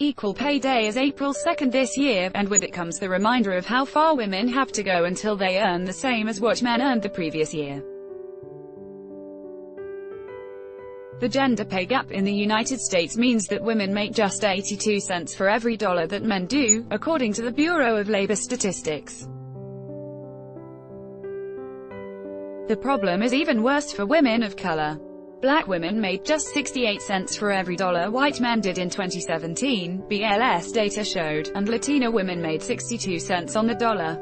Equal Pay Day is April 2nd this year, and with it comes the reminder of how far women have to go until they earn the same as what men earned the previous year. The gender pay gap in the United States means that women make just 82 cents for every dollar that men do, according to the Bureau of Labor Statistics. The problem is even worse for women of color. Black women made just 68 cents for every dollar white men did in 2017, BLS data showed, and Latina women made 62 cents on the dollar.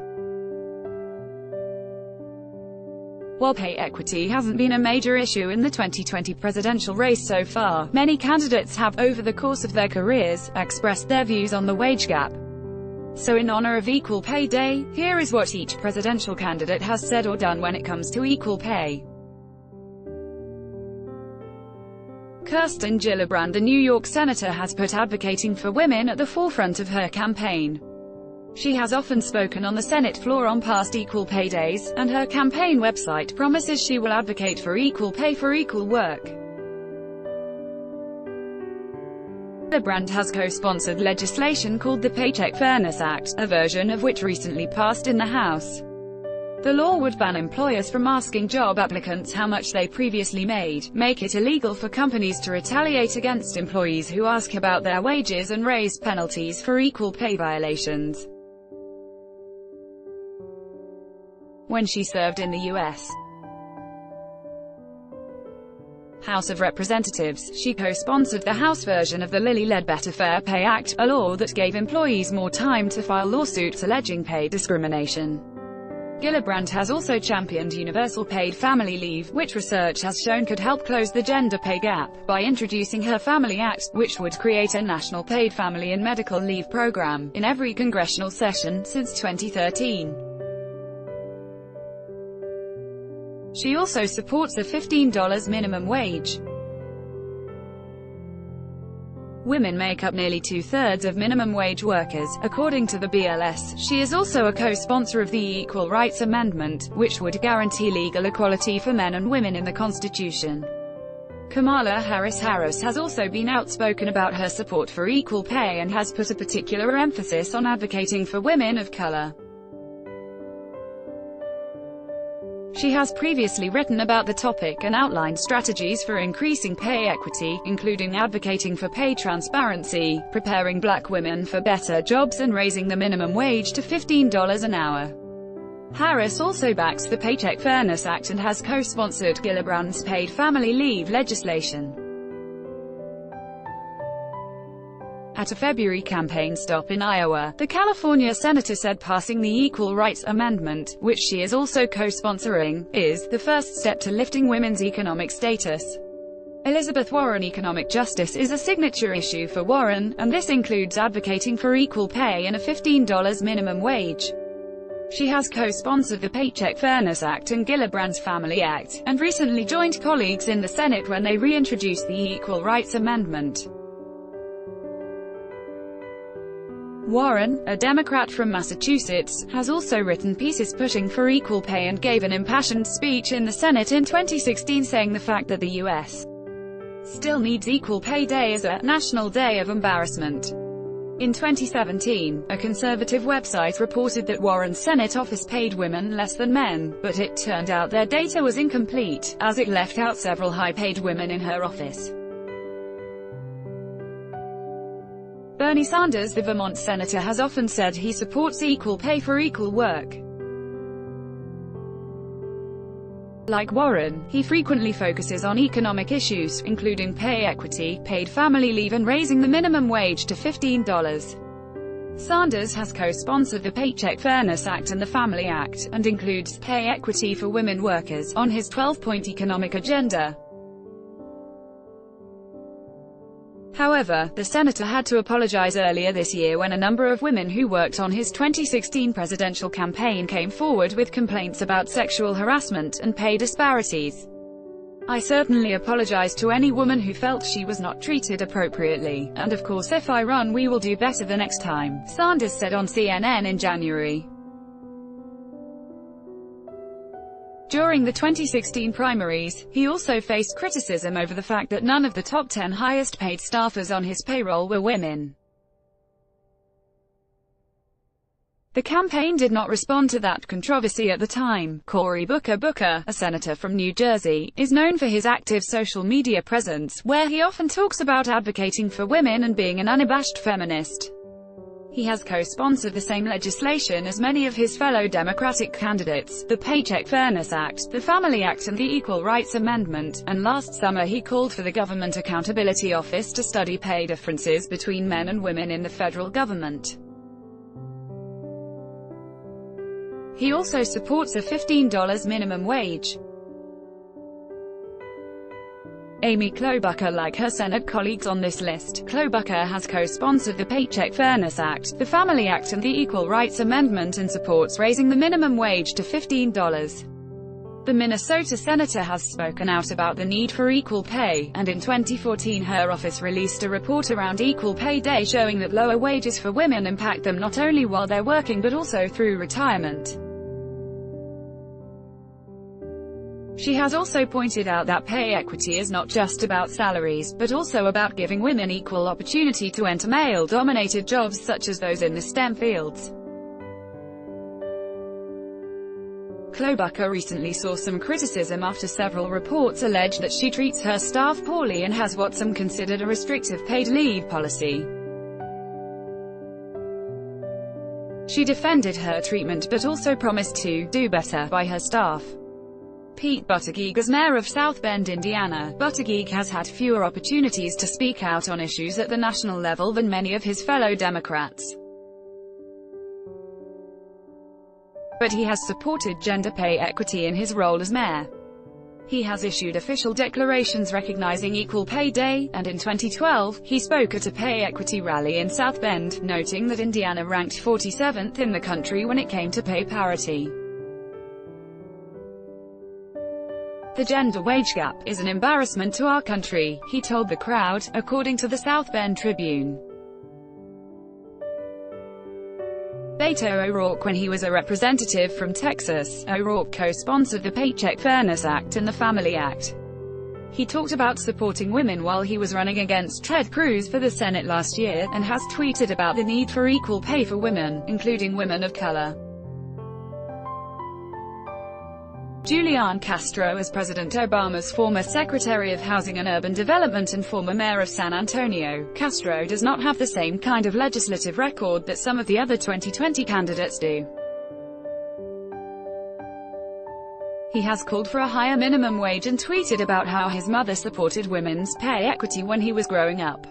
While pay equity hasn't been a major issue in the 2020 presidential race so far, many candidates have, over the course of their careers, expressed their views on the wage gap. So in honor of Equal Pay Day, here is what each presidential candidate has said or done when it comes to equal pay. Kirsten Gillibrand, a New York senator, has put advocating for women at the forefront of her campaign. She has often spoken on the Senate floor on past Equal Pay Days, and her campaign website promises she will advocate for equal pay for equal work. Gillibrand has co-sponsored legislation called the Paycheck Fairness Act, a version of which recently passed in the House. The law would ban employers from asking job applicants how much they previously made, make it illegal for companies to retaliate against employees who ask about their wages, and raise penalties for equal pay violations. When she served in the U.S. House of Representatives, she co-sponsored the House version of the Lilly-led Better Fair Pay Act, a law that gave employees more time to file lawsuits alleging pay discrimination. Gillibrand has also championed universal paid family leave, which research has shown could help close the gender pay gap, by introducing her Family Act, which would create a national paid family and medical leave program, in every congressional session, since 2013. She also supports a $15 minimum wage. Women make up nearly two-thirds of minimum wage workers, according to the BLS. She is also a co-sponsor of the Equal Rights Amendment, which would guarantee legal equality for men and women in the Constitution. Kamala Harris has also been outspoken about her support for equal pay and has put a particular emphasis on advocating for women of color. She has previously written about the topic and outlined strategies for increasing pay equity, including advocating for pay transparency, preparing black women for better jobs, and raising the minimum wage to $15 an hour. Harris also backs the Paycheck Fairness Act and has co-sponsored Gillibrand's paid family leave legislation. At a February campaign stop in Iowa, the California senator said passing the Equal Rights Amendment, which she is also co-sponsoring, is the first step to lifting women's economic status. Elizabeth Warren. Economic justice is a signature issue for Warren, and this includes advocating for equal pay and a $15 minimum wage. She has co-sponsored the Paycheck Fairness Act and Gillibrand's Family Act, and recently joined colleagues in the Senate when they reintroduced the Equal Rights Amendment. Warren, a Democrat from Massachusetts, has also written pieces pushing for equal pay and gave an impassioned speech in the Senate in 2016 saying the fact that the U.S. still needs Equal Pay Day is a national day of embarrassment. In 2017, a conservative website reported that Warren's Senate office paid women less than men, but it turned out their data was incomplete, as it left out several high-paid women in her office. Bernie Sanders, the Vermont senator, has often said he supports equal pay for equal work. Like Warren, he frequently focuses on economic issues, including pay equity, paid family leave, and raising the minimum wage to $15. Sanders has co-sponsored the Paycheck Fairness Act and the Family Act, and includes pay equity for women workers on his 12-point economic agenda. However, the senator had to apologize earlier this year when a number of women who worked on his 2016 presidential campaign came forward with complaints about sexual harassment and pay disparities. "I certainly apologize to any woman who felt she was not treated appropriately, and of course if I run we will do better the next time," Sanders said on CNN in January. During the 2016 primaries, he also faced criticism over the fact that none of the top 10 highest-paid staffers on his payroll were women. The campaign did not respond to that controversy at the time. Cory Booker, a senator from New Jersey, is known for his active social media presence, where he often talks about advocating for women and being an unabashed feminist. He has co-sponsored the same legislation as many of his fellow Democratic candidates, the Paycheck Fairness Act, the Family Act and the Equal Rights Amendment, and last summer he called for the Government Accountability Office to study pay differences between men and women in the federal government. He also supports a $15 minimum wage. Amy Klobuchar, like her Senate colleagues on this list, Klobuchar has co-sponsored the Paycheck Fairness Act, the Family Act and the Equal Rights Amendment and supports raising the minimum wage to $15. The Minnesota senator has spoken out about the need for equal pay, and in 2014 her office released a report around Equal Pay Day showing that lower wages for women impact them not only while they're working but also through retirement. She has also pointed out that pay equity is not just about salaries, but also about giving women equal opportunity to enter male-dominated jobs such as those in the STEM fields. Klobuchar recently saw some criticism after several reports alleged that she treats her staff poorly and has what some considered a restrictive paid leave policy. She defended her treatment but also promised to do better by her staff. Pete Buttigieg is mayor of South Bend, Indiana. Buttigieg has had fewer opportunities to speak out on issues at the national level than many of his fellow Democrats. But he has supported gender pay equity in his role as mayor. He has issued official declarations recognizing Equal Pay Day, and in 2012, he spoke at a pay equity rally in South Bend, noting that Indiana ranked 47th in the country when it came to pay parity. The gender wage gap is an embarrassment to our country, he told the crowd, according to the South Bend Tribune. Beto O'Rourke, when he was a representative from Texas, O'Rourke co-sponsored the Paycheck Fairness Act and the Family Act. He talked about supporting women while he was running against Ted Cruz for the Senate last year, and has tweeted about the need for equal pay for women, including women of color. Julian Castro is President Obama's former Secretary of Housing and Urban Development and former mayor of San Antonio. Castro does not have the same kind of legislative record that some of the other 2020 candidates do. He has called for a higher minimum wage and tweeted about how his mother supported women's pay equity when he was growing up.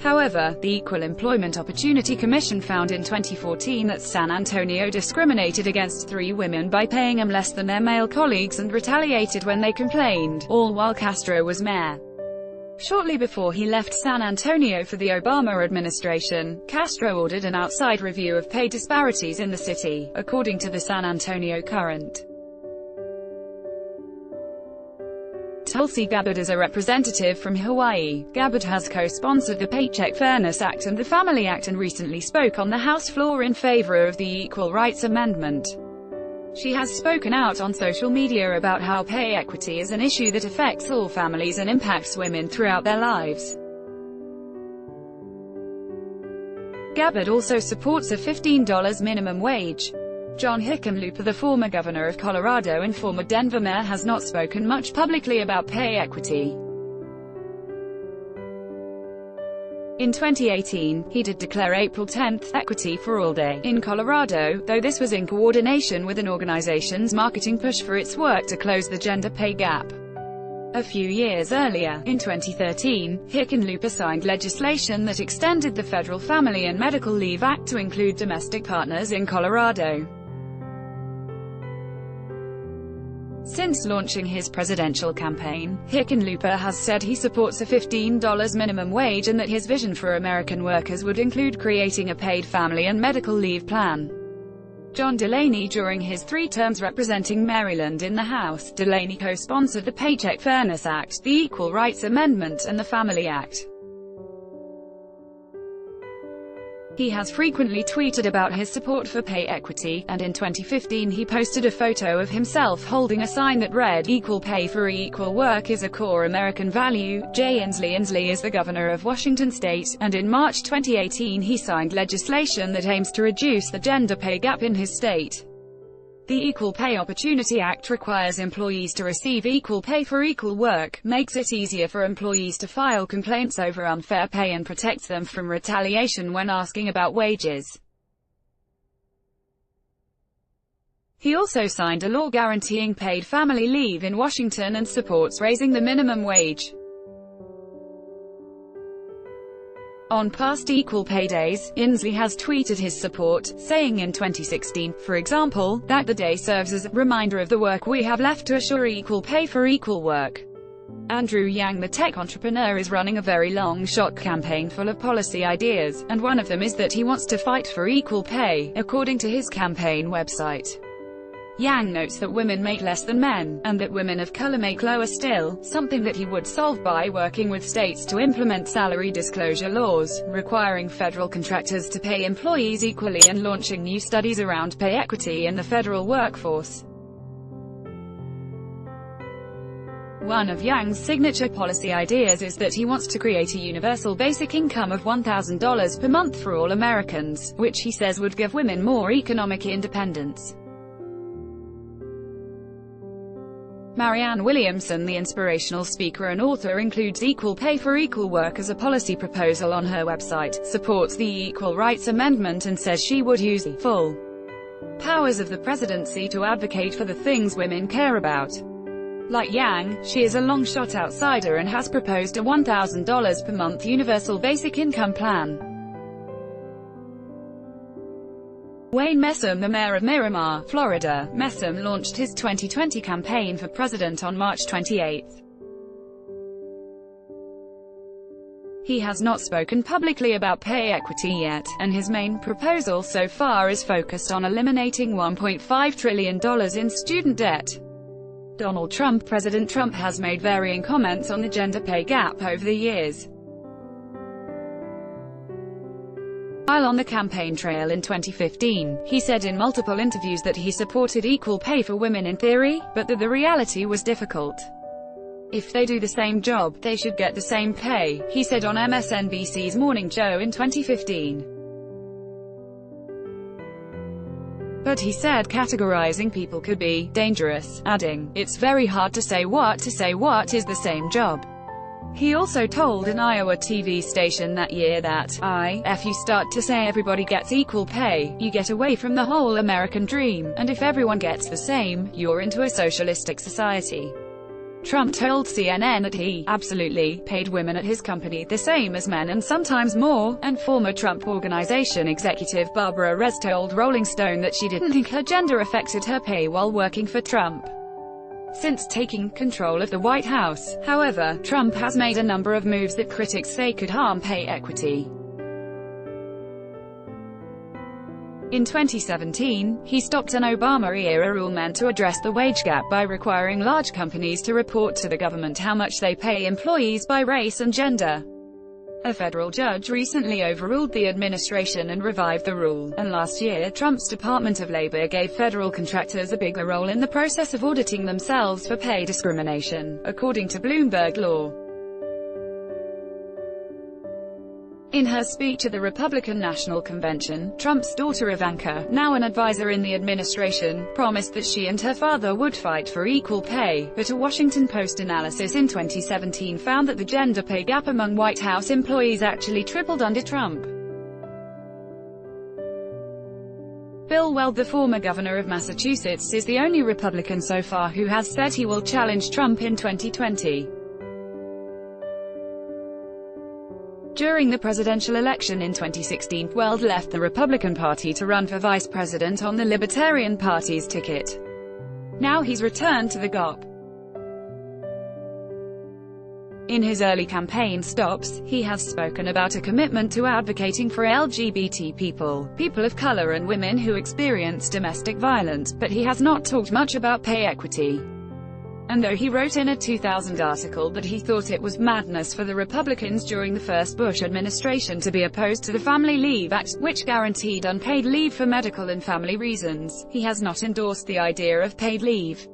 However, the Equal Employment Opportunity Commission found in 2014 that San Antonio discriminated against 3 women by paying them less than their male colleagues and retaliated when they complained, all while Castro was mayor. Shortly before he left San Antonio for the Obama administration, Castro ordered an outside review of pay disparities in the city, according to the San Antonio Current. Tulsi Gabbard is a representative from Hawaii. Gabbard has co-sponsored the Paycheck Fairness Act and the Family Act and recently spoke on the House floor in favor of the Equal Rights Amendment. She has spoken out on social media about how pay equity is an issue that affects all families and impacts women throughout their lives. Gabbard also supports a $15 minimum wage. John Hickenlooper, the former governor of Colorado and former Denver mayor, has not spoken much publicly about pay equity. In 2018, he did declare April 10th Equity for All Day in Colorado, though this was in coordination with an organization's marketing push for its work to close the gender pay gap. A few years earlier, in 2013, Hickenlooper signed legislation that extended the Federal Family and Medical Leave Act to include domestic partners in Colorado. Since launching his presidential campaign, Hickenlooper has said he supports a $15 minimum wage and that his vision for American workers would include creating a paid family and medical leave plan. John Delaney, during his 3 terms representing Maryland in the House, Delaney co-sponsored the Paycheck Fairness Act, the Equal Rights Amendment, and the Family Act. He has frequently tweeted about his support for pay equity, and in 2015 he posted a photo of himself holding a sign that read, "Equal pay for equal work is a core American value." Inslee is the governor of Washington state, and in March 2018 he signed legislation that aims to reduce the gender pay gap in his state. The Equal Pay Opportunity Act requires employees to receive equal pay for equal work, makes it easier for employees to file complaints over unfair pay and protects them from retaliation when asking about wages. He also signed a law guaranteeing paid family leave in Washington and supports raising the minimum wage. On past equal pay days, Inslee has tweeted his support, saying in 2016, for example, that the day serves as a reminder of the work we have left to assure equal pay for equal work. Andrew Yang, the tech entrepreneur, is running a very long-shot campaign full of policy ideas, and one of them is that he wants to fight for equal pay, according to his campaign website. Yang notes that women make less than men, and that women of color make lower still, something that he would solve by working with states to implement salary disclosure laws, requiring federal contractors to pay employees equally, and launching new studies around pay equity in the federal workforce. One of Yang's signature policy ideas is that he wants to create a universal basic income of $1,000 per month for all Americans, which he says would give women more economic independence. Marianne Williamson, the inspirational speaker and author, includes equal pay for equal work as a policy proposal on her website, supports the Equal Rights Amendment, and says she would use the full powers of the presidency to advocate for the things women care about. Like Yang, she is a long-shot outsider and has proposed a $1,000 per month universal basic income plan. Wayne Messam, the mayor of Miramar, Florida. Messam launched his 2020 campaign for president on March 28. He has not spoken publicly about pay equity yet, and his main proposal so far is focused on eliminating $1.5 trillion in student debt. President Trump has made varying comments on the gender pay gap over the years. While on the campaign trail in 2015, he said in multiple interviews that he supported equal pay for women in theory, but that the reality was difficult. If they do the same job, they should get the same pay, he said on MSNBC's Morning Joe in 2015. But he said categorizing people could be dangerous, adding, "It's very hard to say what is the same job." He also told an Iowa TV station that year that, "If you start to say everybody gets equal pay, you get away from the whole American dream, and if everyone gets the same, you're into a socialistic society." Trump told CNN that he absolutely paid women at his company the same as men and sometimes more, and former Trump Organization executive Barbara Rez told Rolling Stone that she didn't think her gender affected her pay while working for Trump. Since taking control of the White House, however, Trump has made a number of moves that critics say could harm pay equity. In 2017, he stopped an Obama-era rule meant to address the wage gap by requiring large companies to report to the government how much they pay employees by race and gender. A federal judge recently overruled the administration and revived the rule, and last year Trump's Department of Labor gave federal contractors a bigger role in the process of auditing themselves for pay discrimination, according to Bloomberg Law. In her speech at the Republican National Convention, Trump's daughter Ivanka, now an advisor in the administration, promised that she and her father would fight for equal pay, but a Washington Post analysis in 2017 found that the gender pay gap among White House employees actually tripled under Trump. Bill Weld, the former governor of Massachusetts, is the only Republican so far who has said he will challenge Trump in 2020. During the presidential election in 2016, Weld left the Republican Party to run for vice president on the Libertarian Party's ticket. Now he's returned to the GOP. In his early campaign stops, he has spoken about a commitment to advocating for LGBT people, people of color and women who experience domestic violence, but he has not talked much about pay equity. And though he wrote in a 2000 article that he thought it was madness for the Republicans during the first Bush administration to be opposed to the Family Leave Act, which guaranteed unpaid leave for medical and family reasons, he has not endorsed the idea of paid leave.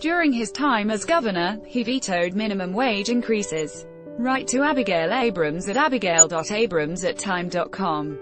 During his time as governor, he vetoed minimum wage increases. Write to Abigail Abrams at abigail.abrams@time.com.